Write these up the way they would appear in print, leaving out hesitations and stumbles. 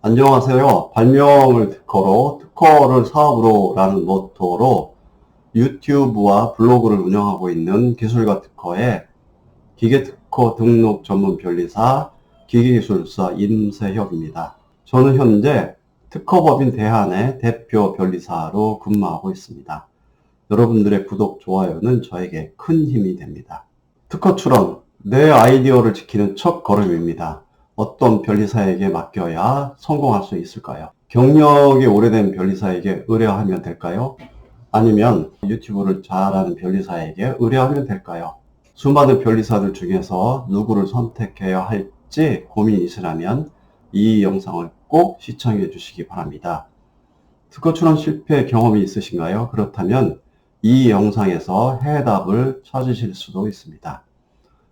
안녕하세요. 발명을 특허로, 특허를 사업으로 라는 모토로 유튜브와 블로그를 운영하고 있는 기술가 특허의 기계특허 등록 전문 변리사 기계기술사 임세혁입니다. 저는 현재 특허법인 대한의 대표 변리사로 근무하고 있습니다. 여러분들의 구독, 좋아요는 저에게 큰 힘이 됩니다. 특허 출원, 내 아이디어를 지키는 첫 걸음입니다. 어떤 변리사에게 맡겨야 성공할 수 있을까요? 경력이 오래된 변리사에게 의뢰하면 될까요? 아니면 유튜브를 잘하는 변리사에게 의뢰하면 될까요? 수많은 변리사들 중에서 누구를 선택해야 할지 고민이시라면 이 영상을 꼭 시청해 주시기 바랍니다. 특허 출원 실패 경험이 있으신가요? 그렇다면 이 영상에서 해답을 찾으실 수도 있습니다.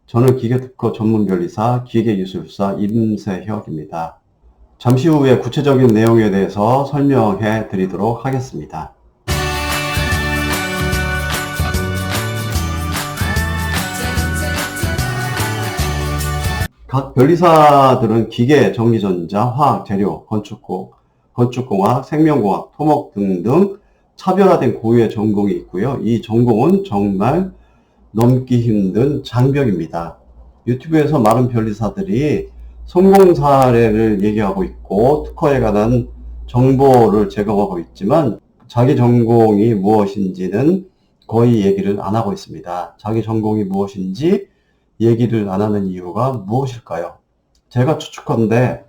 저는 기계특허 전문 변리사 기계기술사 임세혁입니다. 잠시 후에 구체적인 내용에 대해서 설명해 드리도록 하겠습니다. 각 변리사들은 기계, 전기전자, 화학, 재료, 건축공학, 생명공학, 토목 등등 차별화된 고유의 전공이 있고요. 이 전공은 정말 넘기 힘든 장벽입니다. 유튜브에서 많은 변리사들이 성공 사례를 얘기하고 있고 특허에 관한 정보를 제공하고 있지만 자기 전공이 무엇인지는 거의 얘기를 안 하고 있습니다. 자기 전공이 무엇인지 얘기를 안 하는 이유가 무엇일까요? 제가 추측컨대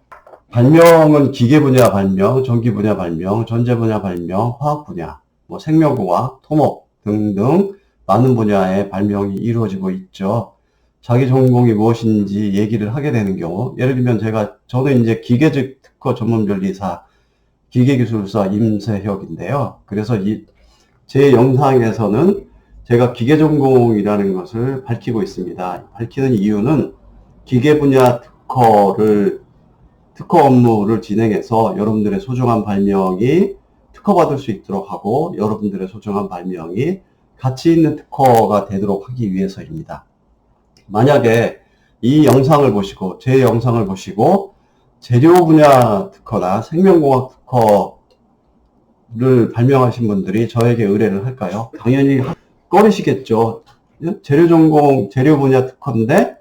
발명은 기계 분야 발명, 전기 분야 발명, 전자 분야 발명, 화학 분야, 생명공학, 토목 등등 많은 분야의 발명이 이루어지고 있죠. 자기 전공이 무엇인지 얘기를 하게 되는 경우, 예를 들면 저는 이제 기계적 특허 전문 변리사, 기계기술사 임세혁인데요. 그래서 제 영상에서는 제가 기계 전공이라는 것을 밝히고 있습니다. 밝히는 이유는 기계 분야 특허 업무를 진행해서 여러분들의 소중한 발명이 특허받을 수 있도록 하고 여러분들의 소중한 발명이 가치 있는 특허가 되도록 하기 위해서입니다. 만약에 이 영상을 보시고 제 영상을 보시고 재료 분야 특허나 생명공학 특허를 발명하신 분들이 저에게 의뢰를 할까요? 당연히 꺼리시겠죠. 재료 전공, 재료 분야 특허인데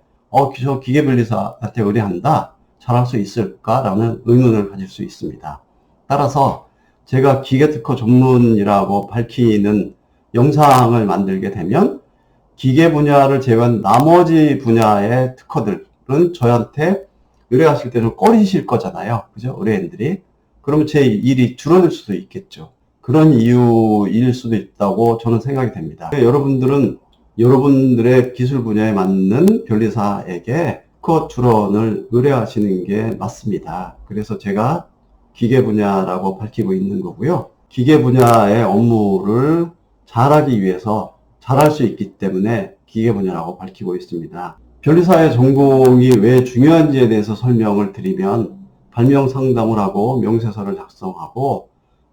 저 기계변리사한테 의뢰한다. 잘할 수 있을까라는 의문을 가질 수 있습니다. 따라서 제가 기계특허 전문이라고 밝히는 영상을 만들게 되면 기계 분야를 제외한 나머지 분야의 특허들은 저한테 의뢰하실 때 좀 꺼리실 거잖아요. 그죠? 의뢰인들이. 그러면 제 일이 줄어들 수도 있겠죠. 그런 이유일 수도 있다고 저는 생각이 됩니다. 여러분들은 여러분들의 기술 분야에 맞는 변리사에게 특허 출원을 의뢰하시는 게 맞습니다. 그래서 제가 기계 분야라고 밝히고 있는 거고요. 기계 분야의 업무를 잘하기 위해서 잘할 수 있기 때문에 기계 분야라고 밝히고 있습니다. 변리사의 전공이 왜 중요한지에 대해서 설명을 드리면 발명 상담을 하고 명세서를 작성하고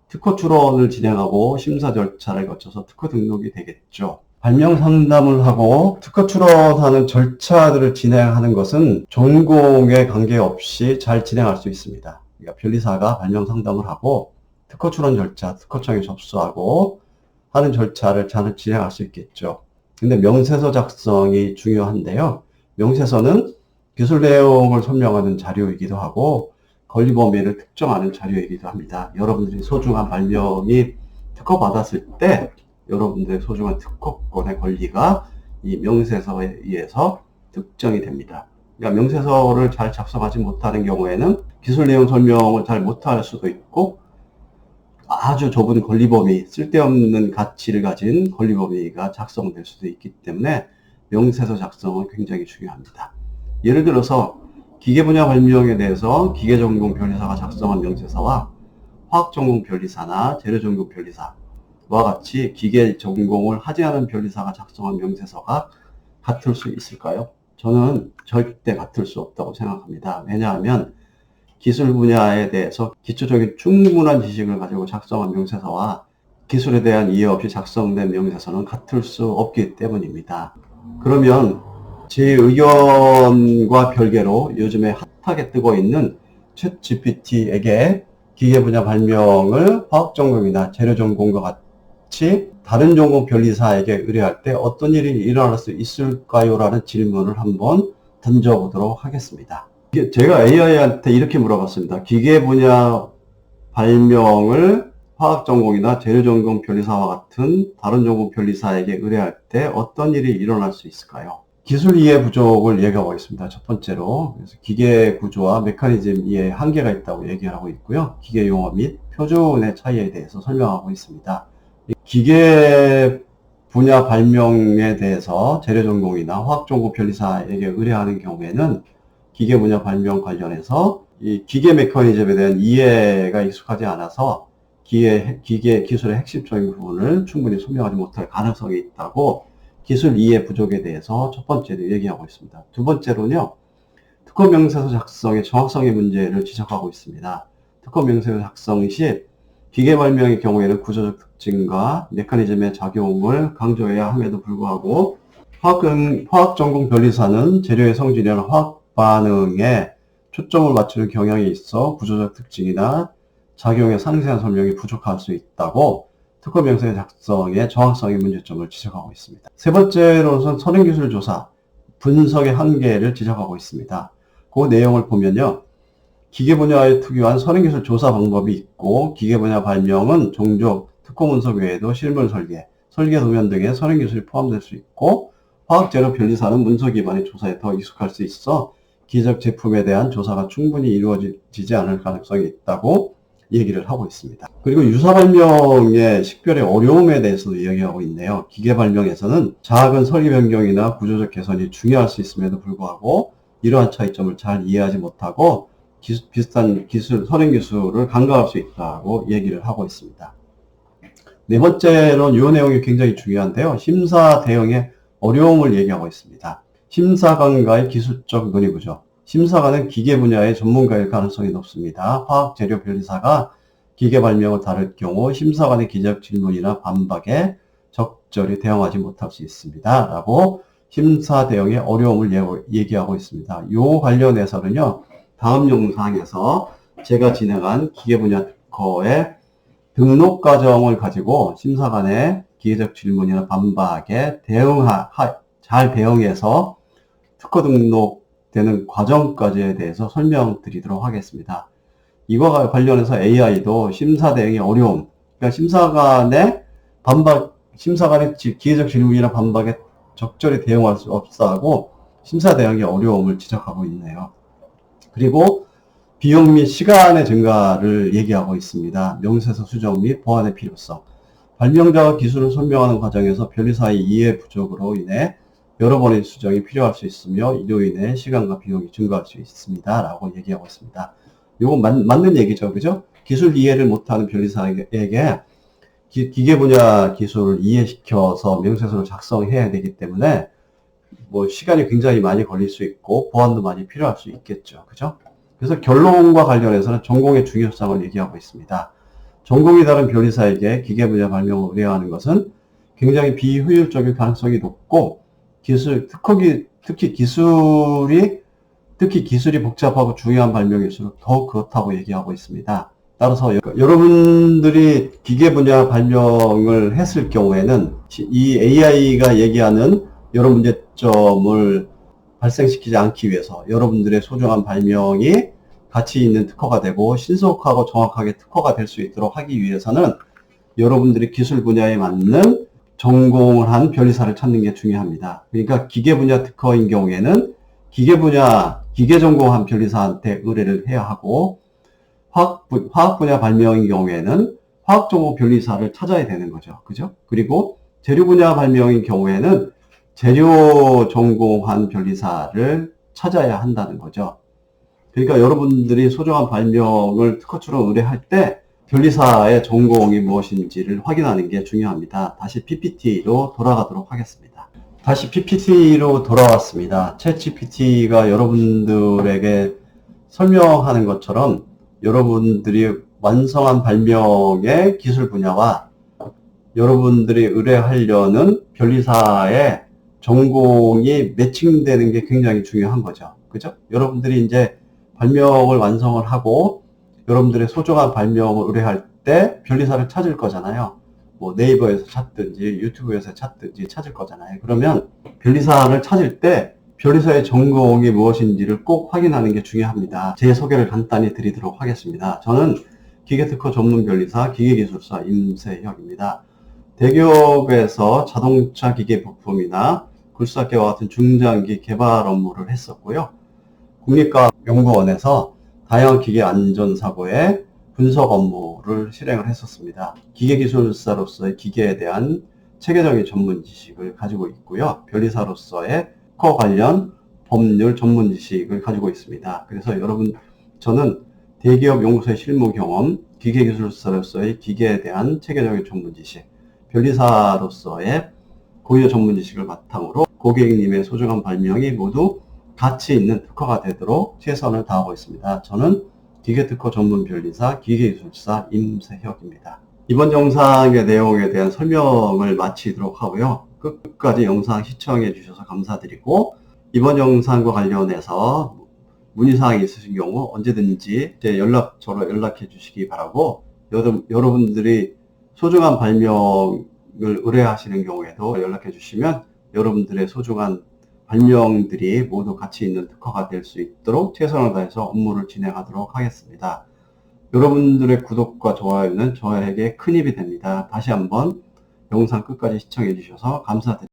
특허 출원을 진행하고 심사 절차를 거쳐서 특허 등록이 되겠죠. 발명 상담을 하고 특허 출원하는 절차들을 진행하는 것은 전공에 관계없이 잘 진행할 수 있습니다. 그러니까 변리사가 발명 상담을 하고 특허 출원 절차, 특허청에 접수하고 하는 절차를 잘 진행할 수 있겠죠. 근데 명세서 작성이 중요한데요. 명세서는 기술 내용을 설명하는 자료이기도 하고 권리 범위를 특정하는 자료이기도 합니다. 여러분들이 소중한 발명이 특허받았을 때 여러분들의 소중한 특허권의 권리가 이 명세서에 의해서 특정이 됩니다. 그러니까 명세서를 잘 작성하지 못하는 경우에는 기술 내용 설명을 잘 못할 수도 있고 아주 좁은 권리 범위, 쓸데없는 가치를 가진 권리 범위가 작성될 수도 있기 때문에 명세서 작성은 굉장히 중요합니다. 예를 들어서 기계 분야 발명에 대해서 기계 전공 변리사가 작성한 명세서와 화학 전공 변리사나 재료 전공 변리사와 같이 기계 전공을 하지 않은 변리사가 작성한 명세서가 같을 수 있을까요? 저는 절대 같을 수 없다고 생각합니다. 왜냐하면 기술 분야에 대해서 기초적인 충분한 지식을 가지고 작성한 명세서와 기술에 대한 이해 없이 작성된 명세서는 같을 수 없기 때문입니다. 그러면 제 의견과 별개로 요즘에 핫하게 뜨고 있는 챗 GPT에게 기계 분야 발명을 화학 전공이나 재료 전공과 같이 다른 전공 변리사에게 의뢰할 때 어떤 일이 일어날 수 있을까요? 라는 질문을 한번 던져보도록 하겠습니다. 제가 AI한테 이렇게 물어봤습니다. 기계 분야 발명을 화학 전공이나 재료 전공 변리사와 같은 다른 전공 변리사에게 의뢰할 때 어떤 일이 일어날 수 있을까요? 기술 이해 부족을 얘기하고 있습니다. 첫 번째로. 그래서 기계 구조와 메커니즘 이해에 한계가 있다고 얘기하고 있고요. 기계 용어 및 표준의 차이에 대해서 설명하고 있습니다. 기계 분야 발명에 대해서 재료 전공이나 화학 전공 변리사에게 의뢰하는 경우에는 기계 분야 발명 관련해서 이 기계 메커니즘에 대한 이해가 익숙하지 않아서 기계 기술의 핵심적인 부분을 충분히 설명하지 못할 가능성이 있다고 기술 이해 부족에 대해서 첫 번째로 얘기하고 있습니다. 두 번째로는요, 특허 명세서 작성의 정확성의 문제를 지적하고 있습니다. 특허 명세서 작성 시 기계 발명의 경우에는 구조적 특징과 메커니즘의 작용을 강조해야 함에도 불구하고 화학 전공 변리사는 재료의 성질이나 화학 반응에 초점을 맞추는 경향이 있어 구조적 특징이나 작용의 상세한 설명이 부족할 수 있다고 특허 명세 작성의 정확성의 문제점을 지적하고 있습니다. 세 번째로는 선행기술 조사, 분석의 한계를 지적하고 있습니다. 그 내용을 보면요, 기계 분야의 특유한 선행기술 조사 방법이 있고 기계 분야 발명은 종종 특허 문서 외에도 실물 설계, 설계 도면 등의 선행기술이 포함될 수 있고 화학재료 변리사는 문서 기반의 조사에 더 익숙할 수 있어 기적 제품에 대한 조사가 충분히 이루어지지 않을 가능성이 있다고 얘기를 하고 있습니다. 그리고 유사 발명의 식별의 어려움에 대해서도 이야기하고 있네요. 기계 발명에서는 작은 설계 변경이나 구조적 개선이 중요할 수 있음에도 불구하고 이러한 차이점을 잘 이해하지 못하고 비슷한 선행 기술을 간과할 수 있다고 얘기를 하고 있습니다. 네 번째로는 이 내용이 굉장히 중요한데요. 심사 대응의 어려움을 얘기하고 있습니다. 심사관과의 기술적 논의구조. 심사관은 기계 분야의 전문가일 가능성이 높습니다. 화학 재료 변리사가 기계 발명을 다룰 경우 심사관의 기적 질문이나 반박에 적절히 대응하지 못할 수 있습니다. 라고 심사 대응의 어려움을 얘기하고 있습니다. 이 관련해서는요, 다음 영상에서 제가 진행한 기계 분야 특허의 등록 과정을 가지고 심사관의 기계적 질문이나 반박에 잘 대응해서 특허 등록되는 과정까지에 대해서 설명드리도록 하겠습니다. 이와 관련해서 AI도 심사 대응의 어려움, 그러니까 심사관의 기계적 질문이나 반박에 적절히 대응할 수 없어하고 심사 대응의 어려움을 지적하고 있네요. 그리고 비용 및 시간의 증가를 얘기하고 있습니다. 명세서 수정 및 보완의 필요성. 발명자가 기술을 설명하는 과정에서 변리사의 이해 부족으로 인해 여러 번의 수정이 필요할 수 있으며 이로 인해 시간과 비용이 증가할 수 있습니다. 라고 얘기하고 있습니다. 이건 맞는 얘기죠. 그죠? 기술 이해를 못하는 변리사에게 기계 분야 기술을 이해시켜서 명세서를 작성해야 되기 때문에 시간이 굉장히 많이 걸릴 수 있고 보완도 많이 필요할 수 있겠죠. 그죠? 그래서 결론과 관련해서는 전공의 중요성을 얘기하고 있습니다. 전공이 다른 변리사에게 기계 분야 발명을 의뢰하는 것은 굉장히 비효율적일 가능성이 높고 특히 기술이 복잡하고 중요한 발명일수록 더 그렇다고 얘기하고 있습니다. 따라서 여러분들이 기계 분야 발명을 했을 경우에는 이 AI가 얘기하는 여러 문제점을 발생시키지 않기 위해서 여러분들의 소중한 발명이 가치 있는 특허가 되고 신속하고 정확하게 특허가 될 수 있도록 하기 위해서는 여러분들이 기술 분야에 맞는 전공을 한 변리사를 찾는 게 중요합니다. 그러니까 기계 분야 특허인 경우에는 기계 전공한 변리사한테 의뢰를 해야 하고 화학 분야 발명인 경우에는 화학 전공 변리사를 찾아야 되는 거죠. 그죠? 그리고 재료 분야 발명인 경우에는 재료 전공한 변리사를 찾아야 한다는 거죠. 그러니까 여러분들이 소중한 발명을 특허처럼 의뢰할 때 변리사의 전공이 무엇인지를 확인하는 게 중요합니다. 다시 PPT로 돌아가도록 하겠습니다. 다시 PPT로 돌아왔습니다. 챗GPT가 여러분들에게 설명하는 것처럼 여러분들이 완성한 발명의 기술 분야와 여러분들이 의뢰하려는 변리사의 전공이 매칭되는 게 굉장히 중요한 거죠. 그죠? 여러분들이 이제 발명을 완성을 하고 여러분들의 소중한 발명을 의뢰할 때 변리사를 찾을 거잖아요. 뭐 네이버에서 찾든지 유튜브에서 찾든지 찾을 거잖아요. 그러면 변리사를 찾을 때 변리사의 전공이 무엇인지를 꼭 확인하는 게 중요합니다. 제 소개를 간단히 드리도록 하겠습니다. 저는 기계특허 전문 변리사 기계기술사 임세혁입니다. 대기업에서 자동차 기계 부품이나 굴삭기와 같은 중장기 개발 업무를 했었고요. 국립과학연구원에서 다양한 기계 안전사고의 분석 업무를 실행을 했었습니다. 기계기술사로서의 기계에 대한 체계적인 전문 지식을 가지고 있고요. 변리사로서의 특허 관련 법률 전문 지식을 가지고 있습니다. 그래서 여러분, 저는 대기업 연구소의 실무 경험, 기계기술사로서의 기계에 대한 체계적인 전문 지식, 변리사로서의 고유 전문 지식을 바탕으로 고객님의 소중한 발명이 모두 가치 있는 특허가 되도록 최선을 다하고 있습니다. 저는 기계특허 전문 변리사 기계기술사 임세혁입니다. 이번 영상의 내용에 대한 설명을 마치도록 하고요. 끝까지 영상 시청해 주셔서 감사드리고, 이번 영상과 관련해서 문의사항이 있으신 경우 언제든지 제 연락처로 연락해 주시기 바라고, 여러분들이 소중한 발명을 의뢰하시는 경우에도 연락해 주시면 여러분들의 소중한 발명들이 모두 가치 있는 특허가 될 수 있도록 최선을 다해서 업무를 진행하도록 하겠습니다. 여러분들의 구독과 좋아요는 저에게 큰 힘이 됩니다. 다시 한번 영상 끝까지 시청해 주셔서 감사드립니다.